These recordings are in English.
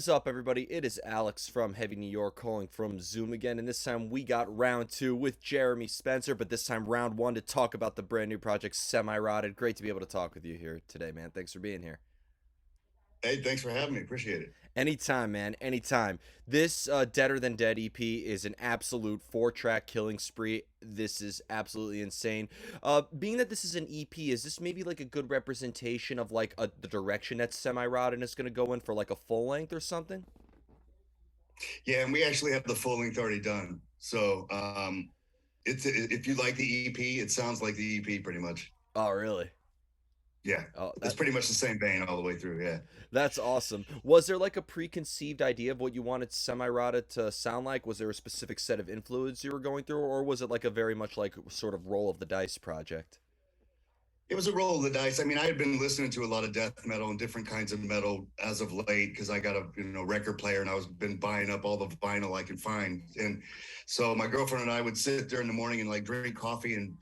What is up, everybody? It is Alex from Heavy New York calling from Zoom again, and this time we got round two with Jeremy Spencer, but this time round one to talk about the brand new project Semi Rotted. Great to be able to talk with you here today, man. Thanks for being here. Hey, thanks for having me. Appreciate it. Anytime, man. Anytime. This Deader Than Dead EP is an absolute four-track killing spree. This is absolutely insane. Being that this is an EP, is this maybe like a good representation of like the direction that Semi Rotted is going to go in for like a full length or something? Yeah, and we actually have the full length already done. So it's if you like the EP, it sounds like the EP pretty much. Oh, really? Yeah, Oh, it's pretty much the same vein all the way through. Yeah. that's awesome. Was there like a preconceived idea of what you wanted Semi Rotted to sound like? Was there a specific set of influence you were going through, or was it like a very much like sort of roll of the dice project? It was a roll of the dice. I mean, I had been listening to a lot of death metal and different kinds of metal as of late because I got a record player and I was been buying up all the vinyl I could find. And so my girlfriend and I would sit there in the morning and like drink coffee and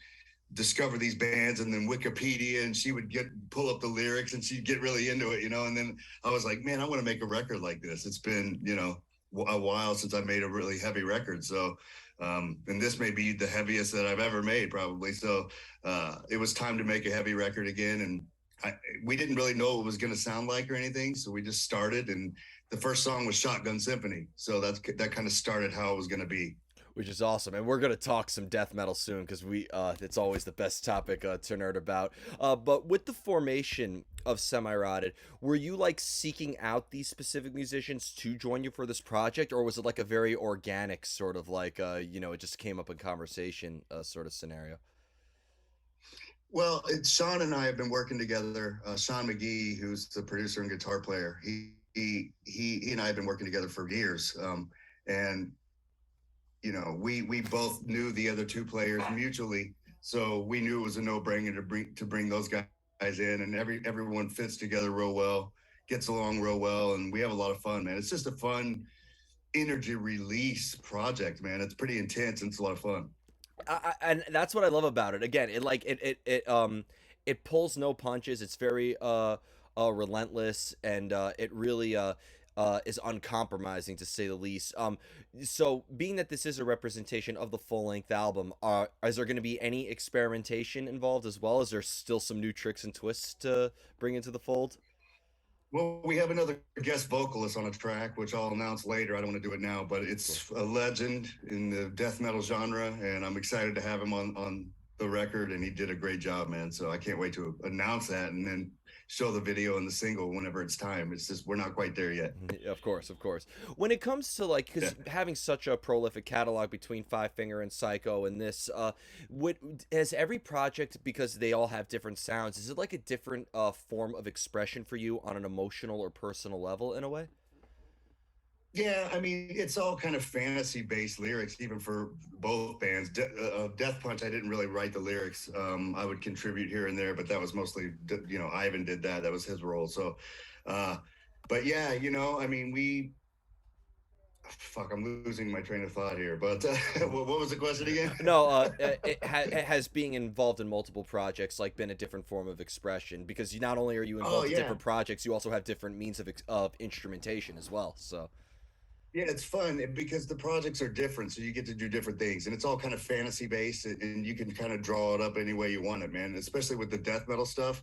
discover these bands and then Wikipedia, and she would get pull up the lyrics and she'd get really into it, and then I was like, man, I want to make a record like this. It's been, a while since I made a really heavy record. So and this may be the heaviest that I've ever made probably. So it was time to make a heavy record again. And we didn't really know what it was going to sound like or anything. So we just started, and the first song was Shotgun Symphony. So that kind of started how it was going to be. Which is awesome, and we're gonna talk some death metal soon because it's always the best topic to nerd about. But with the formation of Semi Rotted, were you like seeking out these specific musicians to join you for this project, or was it like a very organic sort of like it just came up in conversation sort of scenario? Well, Sean and I have been working together. Sean McGee, who's the producer and guitar player, he and I have been working together for years. And we both knew the other two players mutually, so we knew it was a no-brainer to bring those guys in, and everyone fits together real well, gets along real well, and we have a lot of fun, man. It's just a fun energy release project, man. It's pretty intense and it's a lot of fun. And that's what I love about it. Again, it pulls no punches. It's very relentless, and it really is uncompromising to say the least. So being that this is a representation of the full length album, is there going to be any experimentation involved as well? Is there still some new tricks and twists to bring into the fold? Well, we have another guest vocalist on a track, which I'll announce later. I don't want to do it now, but Cool. it's a legend in the death metal genre, and I'm excited to have him on the record. And he did a great job, man. So I can't wait to announce that and then show the video and the single whenever it's time. It's just we're not quite there yet. Of course, of course. When it comes to like, Yeah. because having such a prolific catalog between Five Finger and Psycho and this, what has every project, because they all have different sounds? Is it like a different form of expression for you on an emotional or personal level in a way? Yeah, I mean, it's all kind of fantasy-based lyrics, even for both bands. Death Punch, I didn't really write the lyrics. I would contribute here and there, but that was mostly, Ivan did that. That was his role. So, uh, but yeah, I mean, fuck, I'm losing my train of thought here. But what was the question again? No, it has being involved in multiple projects like been a different form of expression because you not only are you Oh involved in yeah, different projects, you also have different means of instrumentation as well. So. yeah, it's fun because the projects are different, so you get to do different things, and it's all kind of fantasy based, and you can kind of draw it up any way you want it, man. Especially with the death metal stuff,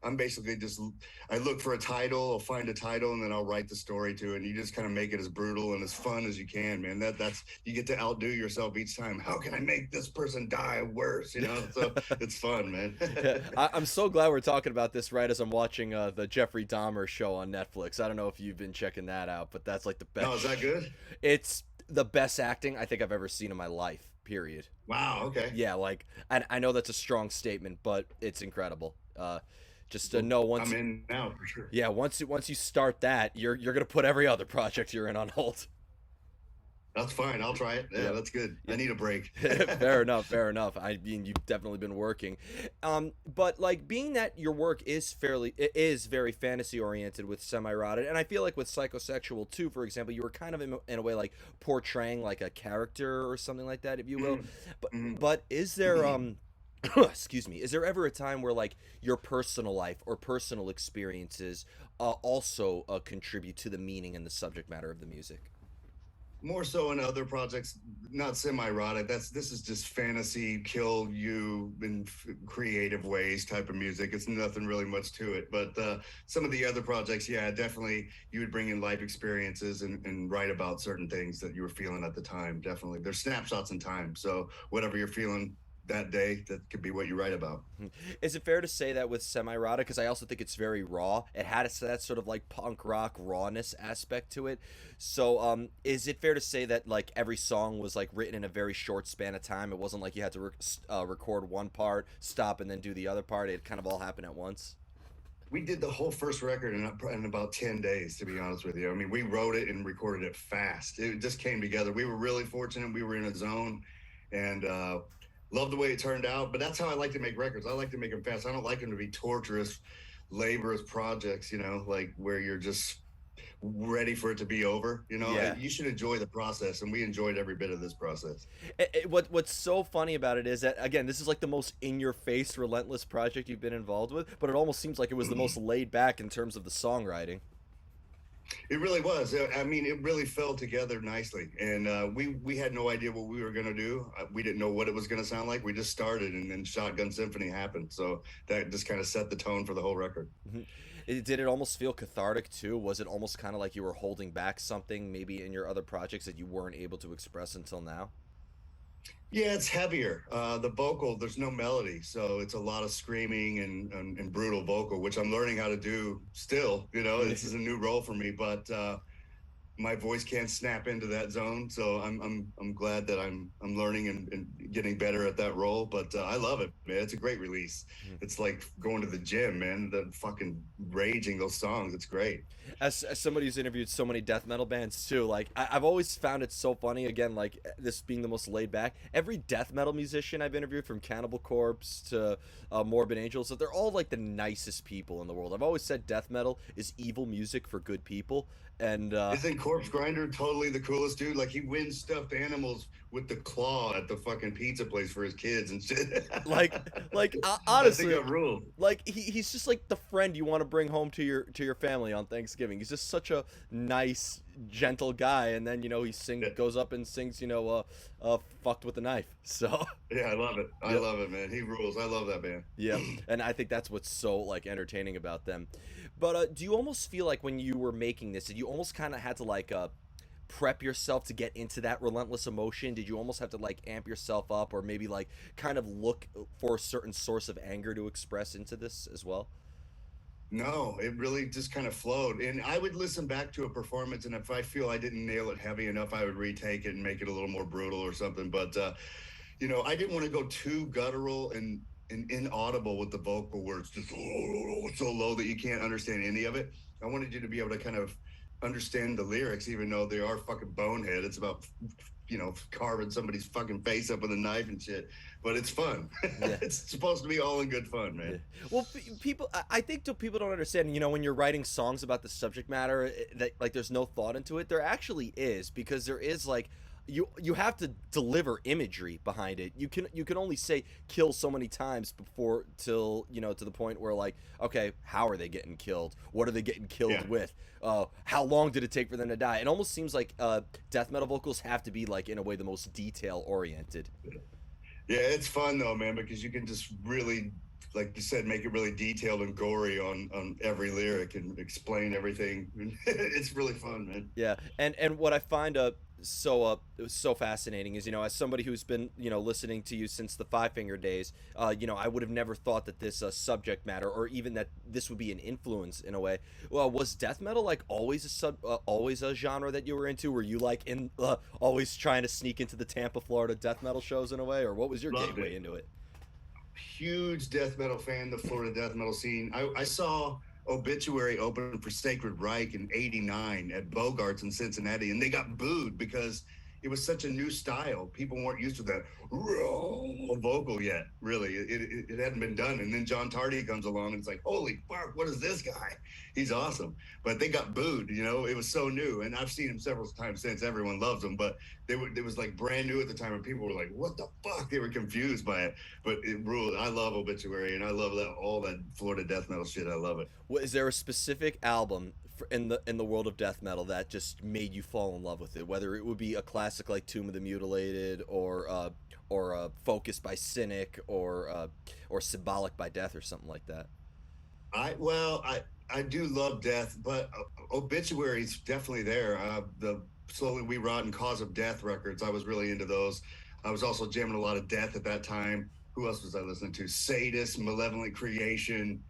I'm basically just I look for a title, I'll find a title, and then I'll write the story to it. And you just kind of make it as brutal and as fun as you can, man. That's you get to outdo yourself each time. How can I make this person die worse? So it's fun, man. Yeah, I'm so glad we're talking about this right as I'm watching the Jeffrey Dahmer show on Netflix. I don't know if you've been checking that out, but that's like the Oh, best. is that good? It's the best acting I think I've ever seen in my life. Period. Wow. Okay. Yeah, like, and I know that's a strong statement, but it's incredible. Just to Well, know I'm once, in now for sure. yeah, once you start that, you're gonna put every other project you're in on hold. That's fine. I'll try it. Yeah, Yep. that's good. I need a break. Fair enough, fair enough. I mean, you've definitely been working, but like being that your work is it is very fantasy oriented with Semi Rotted, and I feel like with Psychosexual too, for example, you were kind of in a way like portraying like a character or something like that, if you will. Mhm, But mhm. but is there Excuse me. Is there ever a time where like your personal life or personal experiences also contribute to the meaning and the subject matter of the music? More so in other projects, not semi-erotic. This is just fantasy, kill you in creative ways type of music. It's nothing really much to it. But some of the other projects, yeah, definitely you would bring in life experiences and write about certain things that you were feeling at the time. Definitely, there's snapshots in time. So whatever you're feeling that day, that could be what you write about. Is it fair to say that with semi-erotic, because I also think it's very raw, it had that sort of like punk rock rawness aspect to it. So, is it fair to say that like every song was like written in a very short span of time? It wasn't like you had to record one part, stop, and then do the other part. It kind of all happened at once. We did the whole first record in about 10 days, to be honest with you. I mean, we wrote it and recorded it fast. It just came together. We were really fortunate. We were in a zone, and love the way it turned out. But that's how I like to make records. I like to make them fast. I don't like them to be torturous, laborious projects, like where you're just ready for it to be over. Yeah. You should enjoy the process, and we enjoyed every bit of this process. What's so funny about it is that again, this is like the most in-your-face, relentless project you've been involved with, but it almost seems like it was the most laid back in terms of the songwriting. It really was. I mean, it really fell together nicely, and we had no idea what we were going to do. We didn't know what it was going to sound like. We just started, and then Shotgun Symphony happened. So that just kind of set the tone for the whole record. Did it almost feel cathartic too? Was it almost kind of like you were holding back something maybe in your other projects that you weren't able to express until now? Yeah, it's heavier. The vocal, there's no melody, so it's a lot of screaming and brutal vocal, which I'm learning how to do still. This is a new role for me, but my voice can't snap into that zone. So I'm glad that I'm learning and getting better at that role. But I love it, man. It's a great release. It's like going to the gym, man. The fucking raging those songs. It's great. As somebody who's interviewed so many death metal bands too, like I've always found it so funny. Again, like this being the most laid back. Every death metal musician I've interviewed, from Cannibal Corpse to Morbid Angel, so they're all like the nicest people in the world. I've always said death metal is evil music for good people, and Isn't Corpse Grinder totally the coolest dude? Like he wins stuffed animals with the claw at the fucking pizza place for his kids and shit. like I think honestly, that ruled. like he's just like the friend you want to bring home to your family on Thanksgiving. He's just such a nice, gentle guy, and then he Yeah. goes up and sings fucked with a knife. So Yeah, I love it. I yep. love it, man. He rules. I love that band. Yeah, and I think that's what's so like entertaining about them. But do you almost feel like when you were making this, did you almost kind of had to like prep yourself to get into that relentless emotion? Did you almost have to like amp yourself up, or maybe like kind of look for a certain source of anger to express into this as well? No, it really just kind of flowed. And I would listen back to a performance, and if I feel I didn't nail it heavy enough, I would retake it and make it a little more brutal or something. But I didn't want to go too guttural and inaudible with the vocal words, just so low that you can't understand any of it. I wanted you to be able to kind of understand the lyrics, even though they are fucking bonehead. It's about carving somebody's fucking face up with a knife and shit. But it's fun. Yeah. It's supposed to be all in good fun, Yeah. man. Well, people, I think people don't understand. When you're writing songs about the subject matter, that like there's no thought into it. There actually is, because there is like you have to deliver imagery behind it. You can only say kill so many times before till to the point where like, okay, how are they getting killed? What are they getting killed Yeah. with? How long did it take for them to die? It almost seems like death metal vocals have to be like in a way the most detail oriented. Yeah, it's fun though, man, because you can just really, like you said, make it really detailed and gory on every lyric and explain everything. It's really fun, man. Yeah, and what I find so fascinating is, as somebody who's been listening to you since the Five Finger days, I would have never thought that this subject matter, or even that this would be an influence in a way. Well, was death metal like always always a genre that you were into? Were you like in always trying to sneak into the Tampa, Florida death metal shows in a way, or what was your Loved gateway it. into it? Huge death metal fan, the Florida death metal scene. I saw Obituary open for Sacred Reich in '89 at Bogarts in Cincinnati, and they got booed because it was such a new style. People weren't used to that raw vocal yet. Really, it hadn't been done. And then John Tardy comes along and it's like, holy fuck, what is this guy? He's awesome. But they got booed. You know, it was so new. And I've seen him several times since. Everyone loves him, but it was like brand new at the time, and people were like, what the fuck? They were confused by it. But it ruled. I love Obituary, and I love that all that Florida death metal shit. I love it. Is there a specific album in the world of death metal that just made you fall in love with it? Whether it would be a classic like Tomb of the Mutilated, or Focus by Cynic, or Symbolic by Death, or something like that. I do love death, but Obituary's definitely there. The Slowly We Rot and Cause of Death records, I was really into those. I was also jamming a lot of death at that time. Who else was I listening to? Sadist, Malevolent Creation.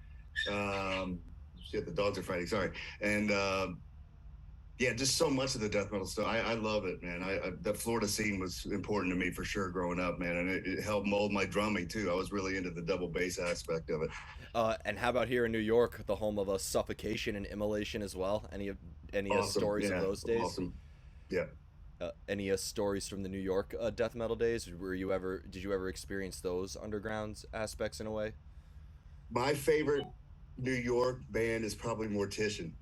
Um, Shit, the dogs are fighting. Sorry, and yeah, just so much of the death metal stuff. I love it, man. The Florida scene was important to me for sure growing up, man, and it helped mold my drumming too. I was really into the double bass aspect of it. And how about here in New York, the home of a Suffocation and Immolation as well? Any Awesome. stories of Yeah, those days? awesome. Yeah. Any stories from the New York death metal days? Did you ever experience those underground aspects in a way? My favorite New York band is probably Mortician.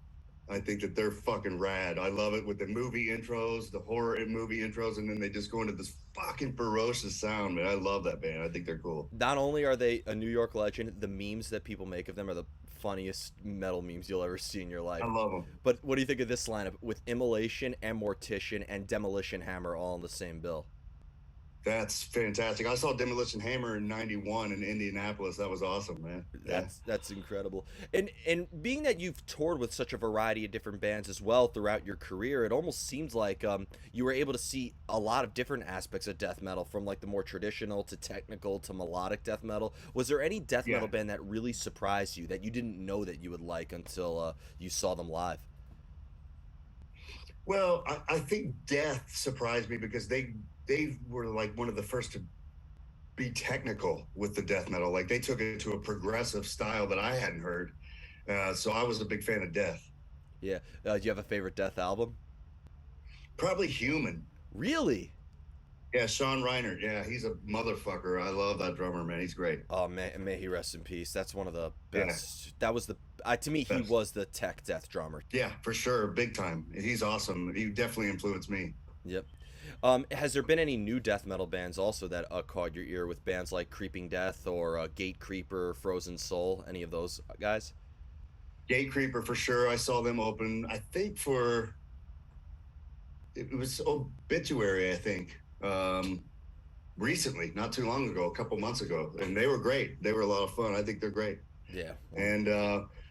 I think that they're fucking rad. I love it with the movie intros, the horror movie intros, and then they just go into this fucking ferocious sound, man. I love that band. I think they're cool. Not only are they a New York legend, the memes that people make of them are the funniest metal memes you'll ever see in your life. I love them. But what do you think of this lineup with Immolation and Mortician and Demolition Hammer all in the same bill? That's fantastic. I saw Demolition Hammer in '91 in Indianapolis. That was awesome, man. Yeah. That's incredible. And being that you've toured with such a variety of different bands as well throughout your career, it almost seems like you were able to see a lot of different aspects of death metal, from like the more traditional to technical to melodic death metal. Was there any death Yeah. metal band that really surprised you that you didn't know that you would like until you saw them live? Well, I think Death surprised me because they were like one of the first to be technical with the death metal. Like they took it to a progressive style that I hadn't heard. So I was a big fan of Death. Yeah. Do you have a favorite death album? Probably Human. Really? Yeah, Sean Reiner. Yeah, he's a motherfucker. I love that drummer, man. He's great. Oh, may he rest in peace. That's one of the Yeah, best. That was the to me he best. was the tech death drummer. Yeah, for sure. Big time. He's awesome. He definitely influenced me. Yep. Has there been any new death metal bands also that caught your ear, with bands like Creeping Death or Gate Creeper, Frozen Soul? Any of those guys? Gate Creeper for sure. I saw them open. I think for it was Obituary. I think recently, not too long ago, a couple months ago, and they were great. They were a lot of fun. I think they're great. Yeah. And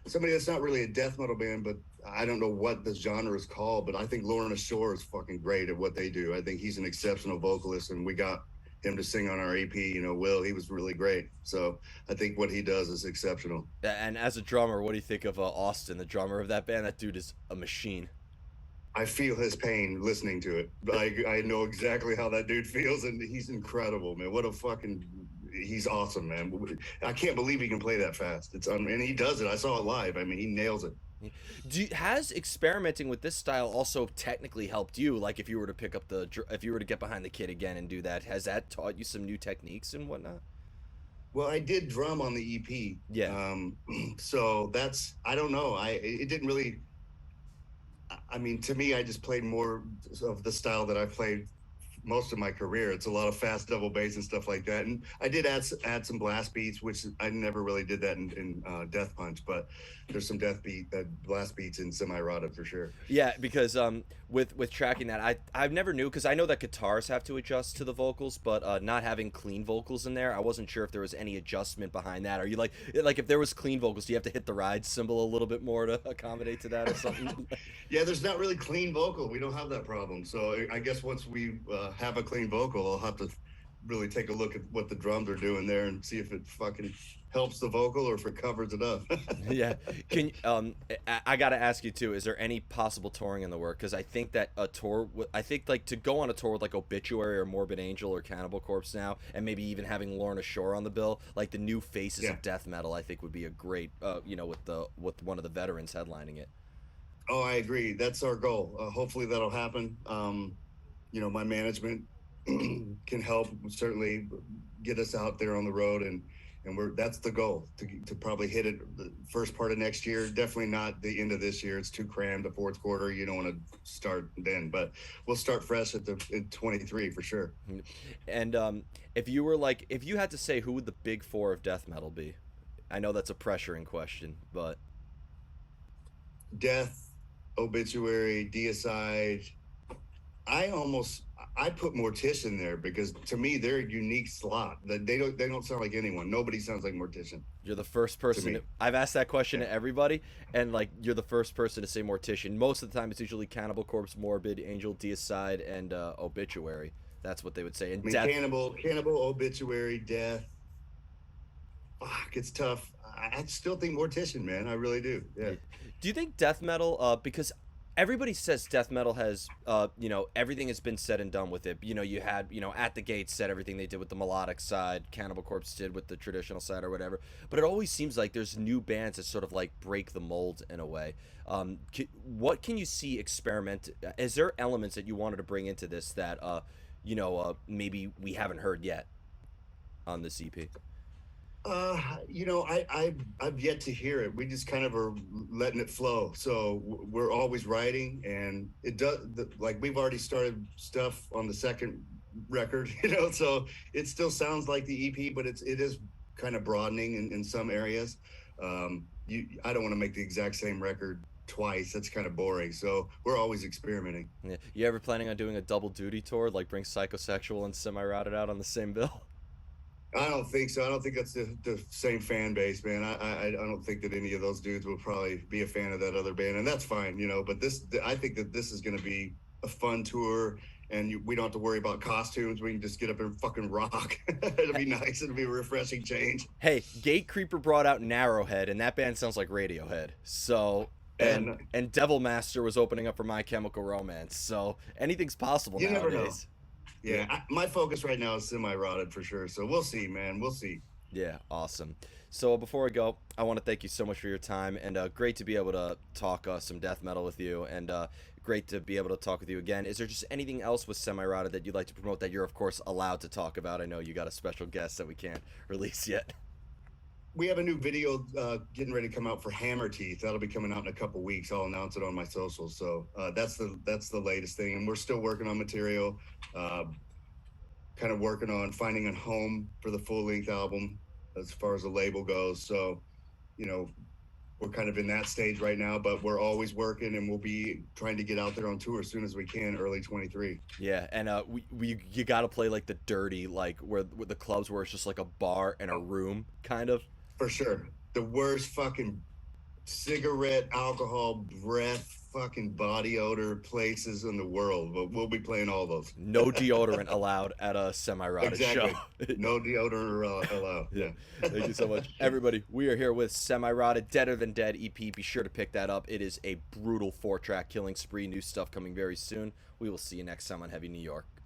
somebody that's not really a death metal band, but I don't know what the genre is called, but I think Lorna Shore is fucking great at what they do. I think he's an exceptional vocalist, and we got him to sing on our EP. You know, Will, he was really great. So I think what he does is exceptional. And as a drummer, what do you think of Austin, the drummer of that band? That dude is a machine. I feel his pain listening to it. I know exactly how that dude feels, and he's incredible, man. What a fucking he's awesome, man. I can't believe he can play that fast. And he does it. I saw it live. I mean, he nails it. Has experimenting with this style also technically helped you? Like if you were to pick up if you were to get behind the kit again and do that, has that taught you some new techniques and whatnot? Well, I did drum on the EP. Yeah. So I don't know. It didn't really. I mean, to me, I just played more of the style that I played most of my career. It's a lot of fast double bass and stuff like that. And I did add some blast beats, which I never really did that in Death Punch, but there's some blast beats in Semi Rotted for sure. Yeah, because with tracking that, I've never knew, because I know that guitars have to adjust to the vocals, but not having clean vocals in there, I wasn't sure if there was any adjustment behind that. Are you like if there was clean vocals, do you have to hit the ride cymbal a little bit more to accommodate to that or something? Yeah, there's not really clean vocal. We don't have that problem. So I guess once we have a clean vocal, I'll have to really take a look at what the drums are doing there and see if it fucking helps the vocal or if it covers it up. Yeah. I got to ask you too, is there any possible touring in the work? Because I think that I think like to go on a tour with like Obituary or Morbid Angel or Cannibal Corpse now, and maybe even having Lorna Shore on the bill, like the new faces Yeah. of death metal, I think would be a great with one of the veterans headlining it. Oh, I agree. That's our goal. Hopefully that'll happen. my management can help certainly get us out there on the road, and that's the goal, to probably hit it the first part of next year. Definitely not the end of this year. It's too crammed. The fourth quarter, you don't want to start then, but we'll start fresh in 23 for sure. And if you were like, if you had to say who would the big four of death metal be? I know that's a pressuring question, but Death, Obituary, Deicide. I almost I put Mortician there because to me they're a unique slot. That they don't sound like anyone. Nobody sounds like Mortician you're the first to person me. I've asked that question Yeah. to everybody, and like you're the first person to say Mortician. Most of the time, it's usually Cannibal Corpse, Morbid, Angel, Deicide, and Obituary. That's what they would say. I And mean, Death. Cannibal, Obituary, Death. Fuck, it's tough. I still think Mortician, man. I really do. Yeah. Yeah. Do you think death metal? Because everybody says death metal has, everything has been said and done with it. You had, At the Gates said everything they did with the melodic side, Cannibal Corpse did with the traditional side or whatever. But it always seems like there's new bands that sort of like break the mold in a way. What can you see experiment? Is there elements that you wanted to bring into this that, maybe we haven't heard yet on this EP? I've yet to hear it. We just kind of are letting it flow. So we're always writing, and it does like we've already started stuff on the second record, so it still sounds like the EP, but it is kind of broadening in some areas. I don't want to make the exact same record twice. That's kind of boring. So we're always experimenting. Yeah. You ever planning on doing a double duty tour, like bring Psychosexual and Semi Rotted out on the same bill? I don't think so. I don't think that's the same fan base, man. I don't think that any of those dudes will probably be a fan of that other band, and that's fine, But I think that this is going to be a fun tour, and we don't have to worry about costumes. We can just get up and fucking rock. It'll be nice. It'll be a refreshing change. Hey, Gate Creeper brought out Narrowhead, and that band sounds like Radiohead. So, and And and Devil Master was opening up for My Chemical Romance. So anything's possible you never know. nowadays. Yeah, Yeah, my focus right now is semi-rotted for sure. So we'll see, man. We'll see. yeah, awesome. So before I go, I want to thank you so much for your time, and great to be able to talk some death metal with you, and great to be able to talk with you again. Is there just anything else with Semi Rotted that you'd like to promote that you're of course allowed to talk about? I know you got a special guest that we can't release yet. We have a new video getting ready to come out for Hammer Teeth. That'll be coming out in a couple weeks. I'll announce it on my socials. So that's the latest thing, and we're still working on material. Uh, Kind of working on finding a home for the full length album as far as the label goes. So, you know, we're kind of in that stage right now, but we're always working, and we'll be trying to get out there on tour as soon as we can, early 23. Yeah, and you got to play like the dirty, like where the clubs where it's just like a bar and a room kind of. For sure. The worst fucking cigarette, alcohol, breath, fucking body odor places in the world. But we'll be playing all those. No deodorant allowed at a semi-rotted show. Exactly. No deodorant allowed. Yeah. Yeah. Thank you so much. Everybody, we are here with Semi-Rotted, Deader Than Dead EP. Be sure to pick that up. It is a brutal 4-track killing spree. New stuff coming very soon. We will see you next time on Heavy New York.